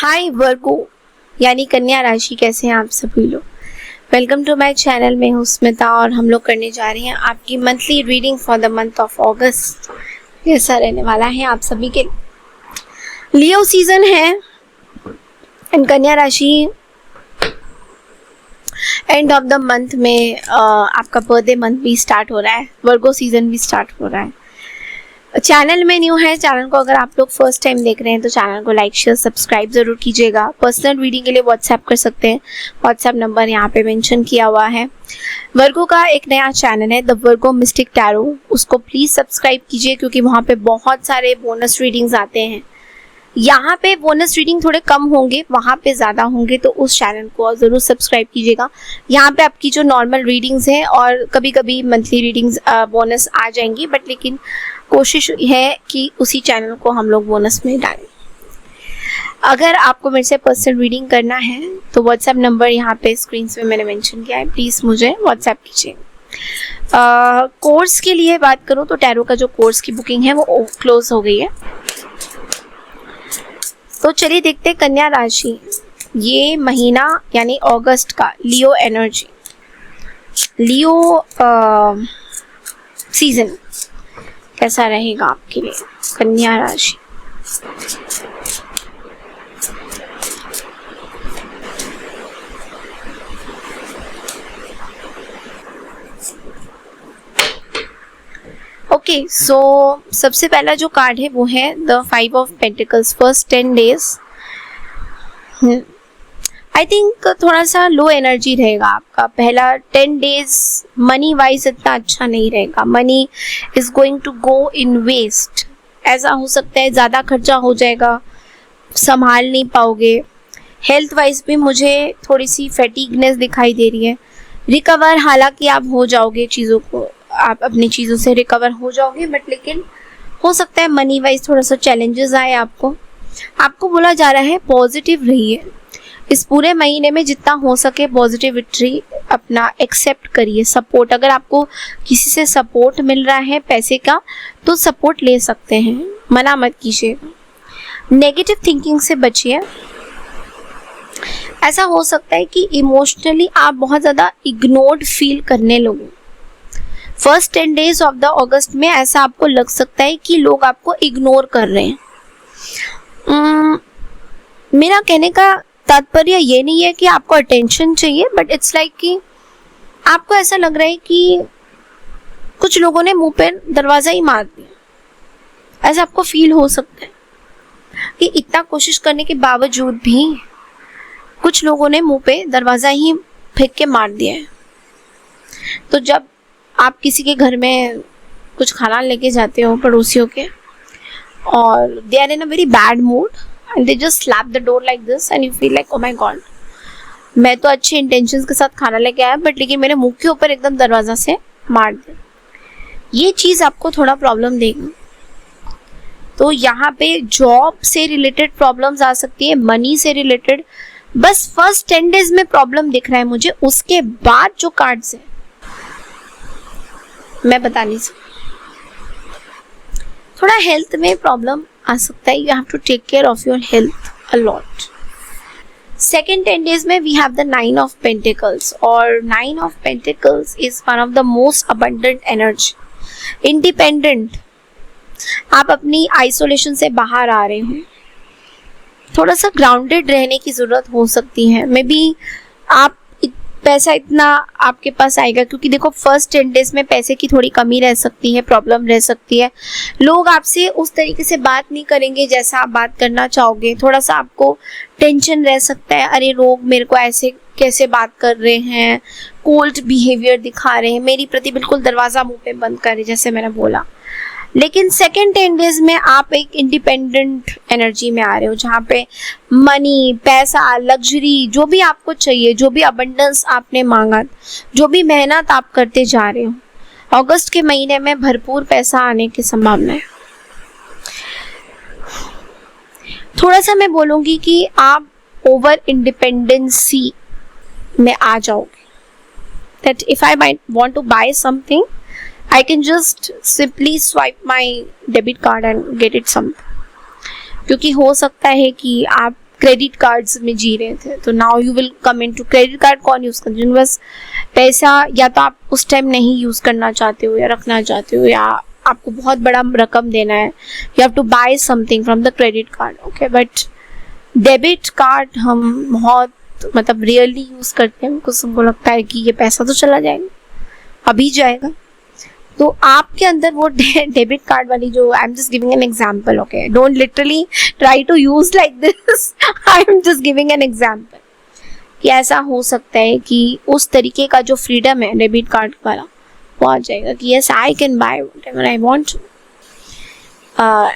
हाय वर्गो यानी कन्या राशि, कैसे हैं आप सभी लोग। Welcome to my channel. मैं हूँ स्मिता और हम लोग करने जा रहे हैं आपकी monthly reading for the month of अगस्त। कैसा रहने वाला है आप सभी के। लियो सीजन है एंड कन्या राशि एंड ऑफ द मंथ में आपका बर्थडे मंथ भी स्टार्ट हो रहा है, वर्गो सीजन भी स्टार्ट हो रहा है। चैनल में न्यू है, चैनल को अगर आप लोग फर्स्ट टाइम देख रहे हैं तो चैनल को लाइक शेयर सब्सक्राइब जरूर कीजिएगा। पर्सनल रीडिंग के लिए व्हाट्सएप कर सकते हैं, व्हाट्सएप नंबर यहाँ पे मेंशन किया हुआ है। वर्गो का एक नया चैनल है द वर्गो मिस्टिक टैरो, उसको प्लीज़ सब्सक्राइब कीजिए क्योंकि वहाँ पे बहुत सारे बोनस रीडिंग्स आते हैं। यहाँ पे बोनस रीडिंग थोड़े कम होंगे, वहाँ पे ज़्यादा होंगे, तो उस चैनल को ज़रूर सब्सक्राइब कीजिएगा। यहाँ पे आपकी जो नॉर्मल रीडिंग्स हैं और कभी कभी मंथली रीडिंग्स बोनस आ जाएंगी, बट लेकिन कोशिश है कि उसी चैनल को हम लोग बोनस में डालें। अगर आपको मेरे से पर्सनल रीडिंग करना है तो व्हाट्सएप नंबर यहाँ पे स्क्रीन पे मैंने मेंशन किया है, प्लीज़ मुझे व्हाट्सएप कीजिए। कोर्स के लिए बात करूँ तो टैरो का जो कोर्स की बुकिंग है वो क्लोज हो गई है। तो चलिए देखते हैं कन्या राशि ये महीना यानी अगस्त का लियो एनर्जी, लियो सीजन कैसा रहेगा आपके लिए कन्या राशि। ओके, सो सबसे पहला जो कार्ड है वो है the 5 of pentacles. First 10 days I think थोड़ा सा लो एनर्जी रहेगा आपका। पहला 10 डेज मनी वाइज इतना अच्छा नहीं रहेगा, money is going to go in waste. ऐसा हो सकता है ज़्यादा खर्चा हो जाएगा, संभाल नहीं पाओगे। हेल्थ वाइज भी मुझे थोड़ी सी फैटिगनेस दिखाई दे रही है। रिकवर हालांकि आप हो जाओगे, चीज़ों को आप अपनी चीज़ों से रिकवर हो जाओगे, बट लेकिन हो सकता है मनी वाइज थोड़ा सा चैलेंजेस आए आपको बोला जा रहा है पॉजिटिव रहिए इस पूरे महीने में, जितना हो सके पॉजिटिविटी अपना एक्सेप्ट करिए। सपोर्ट, अगर आपको किसी से सपोर्ट मिल रहा है पैसे का तो सपोर्ट ले सकते हैं, मना मत कीजिएगा। नेगेटिव थिंकिंग से बचिए। ऐसा हो सकता है कि इमोशनली आप बहुत ज़्यादा इग्नोर्ड फील करने लगो। फर्स्ट 10 डेज ऑफ द अगस्त में ऐसा आपको लग सकता है कि लोग आपको इग्नोर कर रहे हैं। मेरा कहने का तात्पर्य ये नहीं है कि आपको अटेंशन चाहिए, बट इट्स लाइक कि आपको ऐसा लग रहा है कि कुछ लोगों ने मुंह पे दरवाज़ा ही मार दिया। ऐसा आपको फील हो सकता है कि इतना कोशिश करने के बावजूद भी कुछ लोगों ने मुंह पे दरवाज़ा ही फेंक के मार दिया है। तो जब आप किसी के घर में कुछ खाना लेके जाते हो पड़ोसियों के, और they are in a very bad mood and they just slap the door like this and you feel like oh my god, मैं तो अच्छे इंटेंशंस के साथ खाना लेके आया बट लेकिन मेरे मुंह के ऊपर एकदम दरवाज़ा से मार दिया। ये चीज़ आपको थोड़ा प्रॉब्लम देगी। तो यहाँ पे जॉब से रिलेटेड प्रॉब्लम्स आ सकती है, मनी से रिलेटेड। बस फर्स्ट 10 डेज में प्रॉब्लम दिख रहा है मुझे, उसके बाद जो कार्ड्स है मैं बता नहीं सकती। थोड़ा हेल्थ में प्रॉब्लम आ सकता है, you have to take care of your health a lot. Second 10 days में we have the 9 of pentacles, और 9 of pentacles is one of the most abundant energy. Independent, आप अपनी आइसोलेशन से बाहर आ रहे हो, थोड़ा सा ग्राउंडेड रहने की ज़रूरत हो सकती है। मे बी आप पैसा इतना आपके पास आएगा, क्योंकि देखो फर्स्ट 10 डेज में पैसे की थोड़ी कमी रह सकती है, प्रॉब्लम रह सकती है। लोग आपसे उस तरीके से बात नहीं करेंगे जैसा आप बात करना चाहोगे। थोड़ा सा आपको टेंशन रह सकता है, अरे लोग मेरे को ऐसे कैसे बात कर रहे हैं, कोल्ड बिहेवियर दिखा रहे हैं मेरी प्रति, बिल्कुल दरवाज़ा मुंह पे बंद कर रहे जैसे मैंने बोला। लेकिन सेकेंड 10 डेज में आप एक इंडिपेंडेंट एनर्जी में आ रहे हो, जहाँ पे मनी, पैसा, लग्जरी, जो भी आपको चाहिए, जो भी अबंडेंस आपने मांगा, जो भी मेहनत आप करते जा रहे हो, अगस्त के महीने में भरपूर पैसा आने की संभावना है। थोड़ा सा मैं बोलूँगी कि आप ओवर इंडिपेंडेंसी में आ जाओगे। That if I might want to buy something, I can just simply swipe my debit card and get it something। क्योंकि हो सकता है कि आप क्रेडिट कार्ड्स में जी रहे थे, तो now you will come into credit card. कौन यूज़ कर, जिन बस पैसा या तो आप उस टाइम नहीं यूज़ करना चाहते हो या रखना चाहते हो, या आपको बहुत बड़ा रकम देना है, you have to buy something from the credit card, okay. But debit card हम बहुत मतलब रियरली यूज़ करते हैं, बिकॉज हमको लगता है कि ये पैसा तो चला जाएगा, अभी जाएगा। तो आपके अंदर वो डेबिट कार्ड वाली जो, I am just giving an example, okay, don't literally try to use like this, I am just giving an example कि ऐसा हो सकता है कि उस तरीके का जो फ्रीडम है डेबिट कार्ड वाला वो आ जाएगा कि yes I can buy whatever I want to,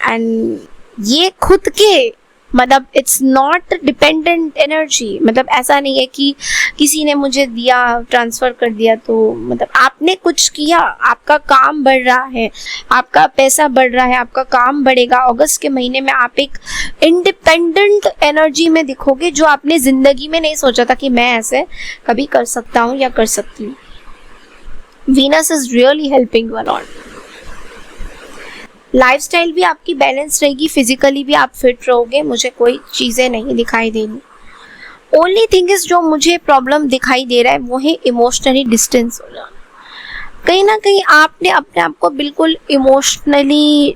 and ये खुद के मतलब इट्स नॉट डिपेंडेंट एनर्जी, मतलब ऐसा नहीं है कि किसी ने मुझे दिया, ट्रांसफ़र कर दिया, तो मतलब आपने कुछ किया, आपका काम बढ़ रहा है, आपका पैसा बढ़ रहा है, आपका काम बढ़ेगा। अगस्त के महीने में आप एक इंडिपेंडेंट एनर्जी में दिखोगे जो आपने ज़िंदगी में नहीं सोचा था कि मैं ऐसे कभी कर सकता हूँ या कर सकती हूँ। Venus is really helping you a lot. Lifestyle भी आपकी बैलेंस रहेगी, फिजिकली भी आप फिट रहोगे, मुझे कोई चीज़ें नहीं दिखाई देनी। ओनली थिंग इज जो मुझे प्रॉब्लम दिखाई दे रहा है वो है इमोशनली डिस्टेंस हो जाना। कहीं ना कहीं आपने अपने आप को बिल्कुल इमोशनली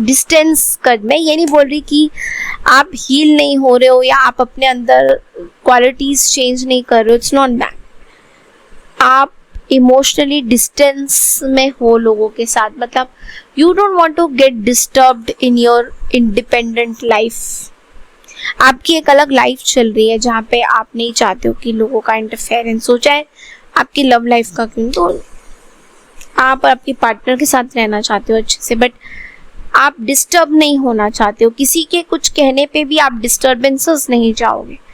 डिस्टेंस कर, मैं ये नहीं बोल रही कि आप हील नहीं हो रहे हो या आप अपने अंदर क्वालिटीज चेंज नहीं कर रहे हो, इट्स नॉट दैट। आप इमोशनली डिस्टेंस में हो लोगों के साथ, मतलब you don't want to get disturbed in your independent life. आपकी एक अलग लाइफ चल रही है जहाँ पे आप नहीं चाहते हो कि लोगों का इंटरफेरेंस हो, चाहे आपकी लव लाइफ का क्यों, तो आप आपके पार्टनर के साथ रहना चाहते हो अच्छे से, बट आप डिस्टर्ब नहीं होना चाहते हो। किसी के कुछ कहने पे भी आप डिस्टर्बेंसेस नहीं चाहोगे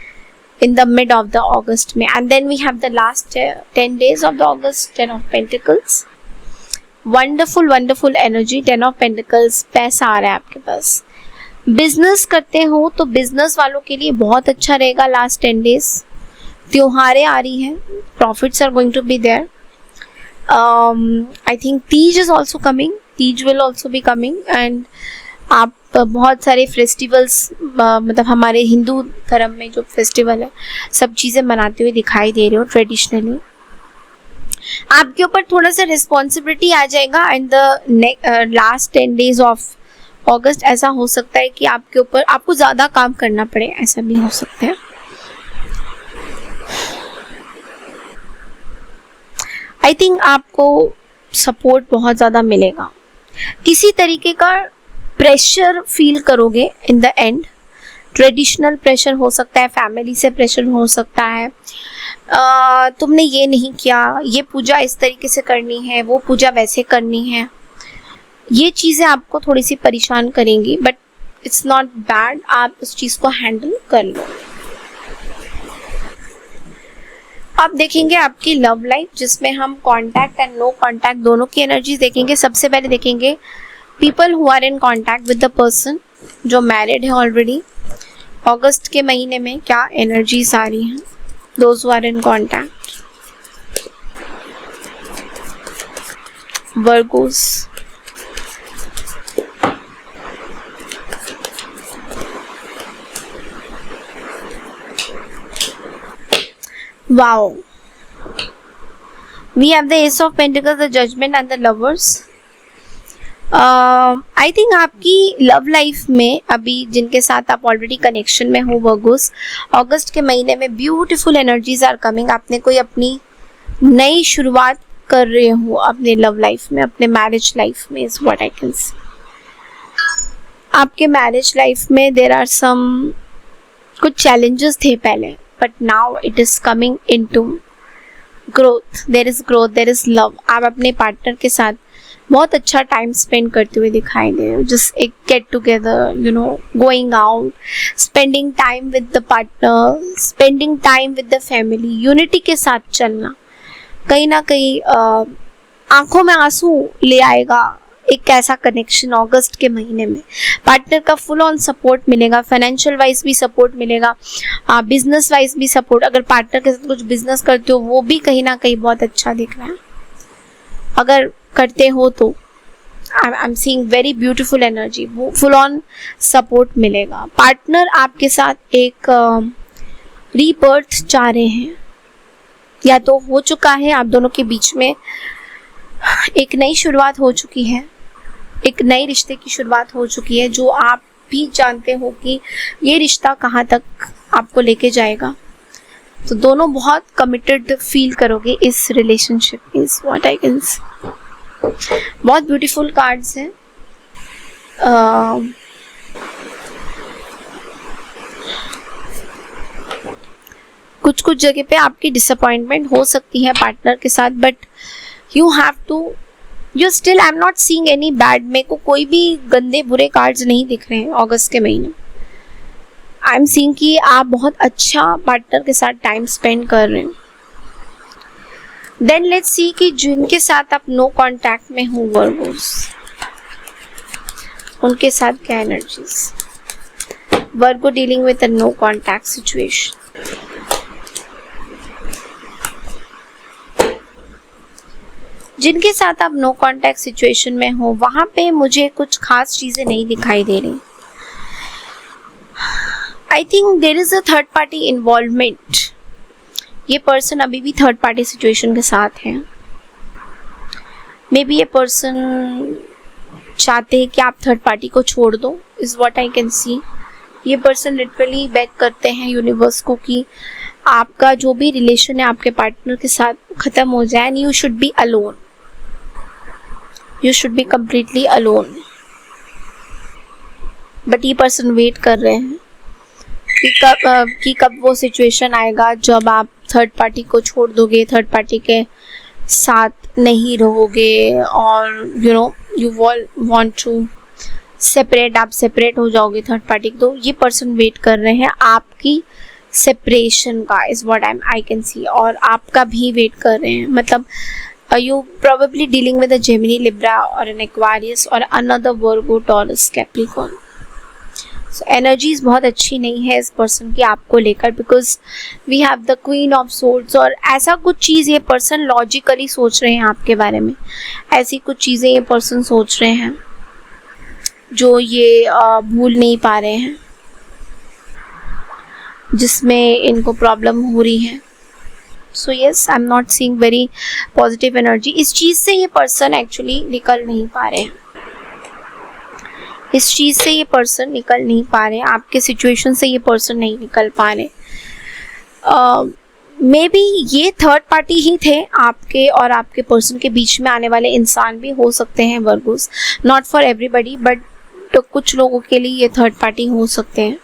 in the mid of the August में। and then we have the last 10 days of the August, 10 of Pentacles, wonderful energy, 10 of Pentacles, पैसा आ रहा है आपके पास। बिजनेस करते हो तो बिजनेस वालों के लिए बहुत अच्छा रहेगा लास्ट 10 days। त्योहारें आ रही हैं, profits are going to be there. I think Teej is also coming, Teej will also be coming, and आप बहुत सारे फेस्टिवल्स मतलब हमारे हिंदू धर्म में जो फेस्टिवल है सब चीज़ें मनाते हुए दिखाई दे रहे हो ट्रेडिशनली। आपके ऊपर थोड़ा सा रिस्पॉन्सिबिलिटी आ जाएगा in the last 10 days of अगस्त। ऐसा हो सकता है कि आपके ऊपर आपको ज़्यादा काम करना पड़े, ऐसा भी हो सकता है। आई थिंक आपको सपोर्ट बहुत ज़्यादा मिलेगा, किसी तरीके का प्रेशर फील करोगे in the end. Traditional pressure हो सकता है, फैमिली से प्रेशर हो सकता है, तुमने ये नहीं किया, ये पूजा इस तरीके से करनी है, वो पूजा वैसे करनी है। ये चीज़ें आपको थोड़ी सी परेशान करेंगी, बट इट्स नॉट बैड, आप उस चीज़ को हैंडल कर लो। अब देखेंगे आपकी लव लाइफ, जिसमें हम कॉन्टैक्ट एंड नो कॉन्टैक्ट दोनों की एनर्जीज देखेंगे। सबसे पहले देखेंगे people who are in contact with the person जो मैरिड है ऑलरेडी। अगस्त के महीने में क्या एनर्जीज आ रही हैं those who are in contact. Virgos, wow, we have the Ace of Pentacles, the Judgment and the Lovers। I think आपकी लव लाइफ में अभी जिनके साथ आप ऑलरेडी कनेक्शन में हो वर्गोस, अगस्त के महीने में ब्यूटीफुल एनर्जीज आर कमिंग। आपने कोई अपनी नई शुरुआत कर रहे हो अपने लव लाइफ में, अपने मैरिज लाइफ में, is what I can say. आपके मैरिज लाइफ में देर आर सम कुछ चैलेंजेस थे पहले, but now it is coming into growth, there is growth, there is love. आप अपने पार्टनर के साथ बहुत अच्छा टाइम स्पेंड करते हुए दिखाई दे रहे हो, जस्ट एक get together, you know, going out, spending time with the partner, spending time with the family, unity के साथ चलना कहीं ना कहीं आंखों में आंसू ले आएगा। एक ऐसा कनेक्शन अगस्त के महीने में पार्टनर का फुल ऑन सपोर्ट मिलेगा, फाइनेंशियल वाइज भी सपोर्ट मिलेगा, बिजनेस वाइज भी सपोर्ट। अगर पार्टनर के साथ कुछ बिजनेस करते हो वो भी कहीं ना कहीं बहुत अच्छा दिख रहा है, अगर करते हो तो I am seeing very beautiful energy, वो फुल ऑन सपोर्ट मिलेगा। पार्टनर आपके साथ एक रीबर्थ चाह रहे हैं, या तो हो चुका है, आप दोनों के बीच में एक नई शुरुआत हो चुकी है, एक नए रिश्ते की शुरुआत हो चुकी है, जो आप भी जानते हो कि ये रिश्ता कहाँ तक आपको लेके जाएगा। तो दोनों बहुत कमिटेड फील करोगे इस relationship, is what I can say. बहुत ब्यूटीफुल कार्ड्स हैं। कुछ कुछ जगह पे आपकी डिसअपॉइंटमेंट हो सकती है पार्टनर के साथ, but you have to, you still, I am not seeing any bad. मेरे को कोई भी गंदे बुरे कार्ड्स नहीं दिख रहे हैं अगस्त के महीने। आई एम सीइंग कि आप बहुत अच्छा पार्टनर के साथ टाइम स्पेंड कर रहे हैं। देन लेट्स सी कि जिनके साथ आप नो कांटेक्ट में हो वर्गोस, उनके साथ क्या energies. Virgo dealing with a no contact situation. जिनके साथ आप नो कांटेक्ट सिचुएशन में हो, वहां पे मुझे कुछ खास चीजें नहीं दिखाई दे रही। I think there is a third party involvement. ये पर्सन अभी भी थर्ड पार्टी सिचुएशन के साथ है। मे बी ये पर्सन चाहते हैं कि आप थर्ड पार्टी को छोड़ दो, is what I can see. ये पर्सन लिटरली बेग करते हैं यूनिवर्स को कि आपका जो भी रिलेशन है आपके पार्टनर के साथ खत्म हो जाए, and you should be alone, you should be completely alone. But ये पर्सन वेट कर रहे हैं कि कब वो सिचुएशन आएगा जब आप थर्ड पार्टी को छोड़ दोगे, थर्ड पार्टी के साथ नहीं रहोगे, और यू वांट टू सेपरेट, आप सेपरेट हो जाओगे थर्ड पार्टी। तो ये पर्सन वेट कर रहे हैं आपकी सेपरेशन का, is what I can see. और आपका भी वेट कर रहे हैं, मतलब you probably dealing with a Gemini, Libra or an Aquarius or another Virgo, Taurus, Capricorn. So energies बहुत अच्छी नहीं है इस पर्सन की आपको लेकर, because we have the Queen of Swords। और ऐसा कुछ चीज़ ये पर्सन लॉजिकली सोच रहे हैं आपके बारे में, ऐसी कुछ चीज़ें ये पर्सन सोच रहे हैं जो ये भूल नहीं पा रहे हैं, जिसमें इनको प्रॉब्लम हो रही है। So yes, I am not seeing very positive energy. इस चीज़ से ये पर्सन एक्चुअली निकल नहीं पा रहे हैं, इस चीज़ से ये पर्सन निकल नहीं पा रहे, आपके सिचुएशन से ये पर्सन नहीं निकल पा रहे। मे बी ये थर्ड पार्टी ही थे, आपके और आपके पर्सन के बीच में आने वाले इंसान भी हो सकते हैं Virgo's, not for everybody, but तो कुछ लोगों के लिए ये थर्ड पार्टी हो सकते हैं।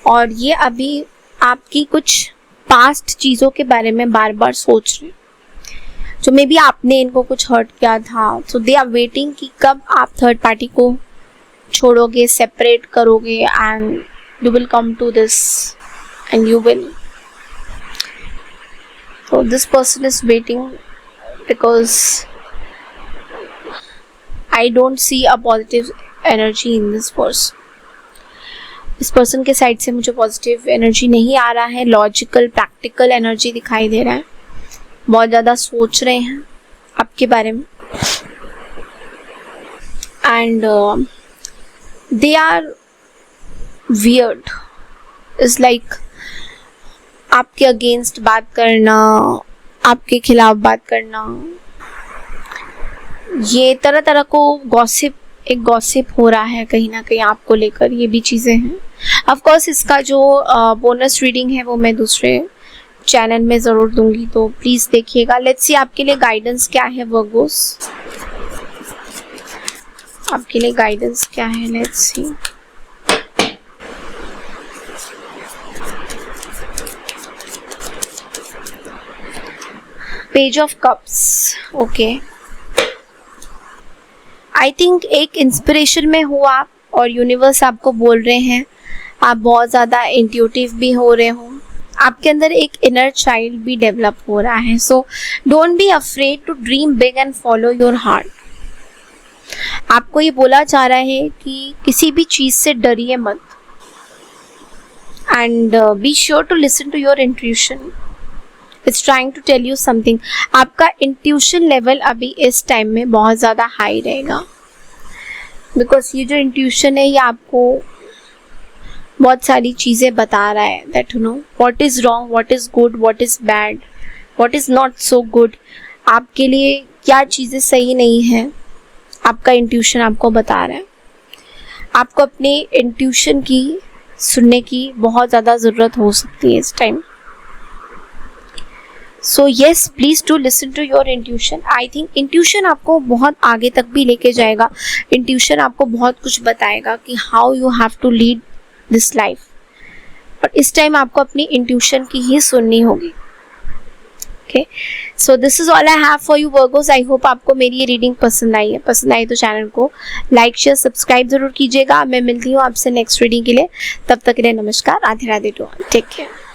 और ये अभी आपकी कुछ पास्ट चीज़ों के बारे में बार बार सोच रहे हैं, जो मे बी आपने इनको कुछ हर्ट किया था। सो दे आर वेटिंग कि कब आप थर्ड पार्टी को छोड़ोगे, सेपरेट करोगे, and you will come to this and you will. So this person is waiting because I don't see a positive energy in this person. इस person के side से मुझे पॉजिटिव एनर्जी नहीं आ रहा है, लॉजिकल प्रैक्टिकल एनर्जी दिखाई दे रहा है। बहुत ज़्यादा सोच रहे हैं आपके बारे में, and they are weird. Is like आपके अगेंस्ट बात करना, आपके खिलाफ बात करना, ये तरह तरह को गॉसिप, एक गॉसिप हो रहा है कहीं ना कहीं आपको लेकर, ये भी चीज़ें हैं। ऑफ कोर्स इसका जो बोनस रीडिंग है वो मैं दूसरे चैनल में ज़रूर दूंगी, तो प्लीज़ देखिएगा। लेट्स सी आपके लिए गाइडेंस क्या है वर्गोस, आपके लिए गाइडेंस क्या है। Let's see. Page of cups, okay. I think एक इंस्पिरेशन में हो आप, और यूनिवर्स आपको बोल रहे हैं, आप बहुत ज़्यादा इंट्यूटिव भी हो रहे हो, आपके अंदर एक इनर चाइल्ड भी डेवलप हो रहा है। So don't be afraid to dream big and follow your heart. आपको ये बोला जा रहा है कि किसी भी चीज़ से डरिए मत, and be sure to listen to your intuition. It's trying to tell you something. आपका इंट्यूशन लेवल अभी इस टाइम में बहुत ज़्यादा हाई रहेगा, बिकॉज ये जो इंट्यूशन है ये आपको बहुत सारी चीज़ें बता रहा है, that you know what is wrong, what is good, what is bad, what is not so good, आपके लिए क्या चीज़ें सही नहीं है, आपका इंट्यूशन आपको बता रहा है। आपको अपने इंट्यूशन की सुनने की बहुत ज़्यादा ज़रूरत हो सकती है इस time. So yes, please to listen to your intuition. I think intuition आपको बहुत आगे तक भी लेके जाएगा। इंट्यूशन आपको बहुत कुछ बताएगा कि how you have to lead this life, और इस टाइम आपको अपनी इंट्यूशन की ही सुननी होगी। Okay, so this is all I have for you Virgo's. I hope आपको मेरी ये रीडिंग पसंद आई है। पसंद आई तो चैनल को लाइक शेयर सब्सक्राइब जरूर कीजिएगा। मैं मिलती हूँ आपसे नेक्स्ट रीडिंग के लिए। तब तक के लिए नमस्कार, Radhe Radhe to all, take care.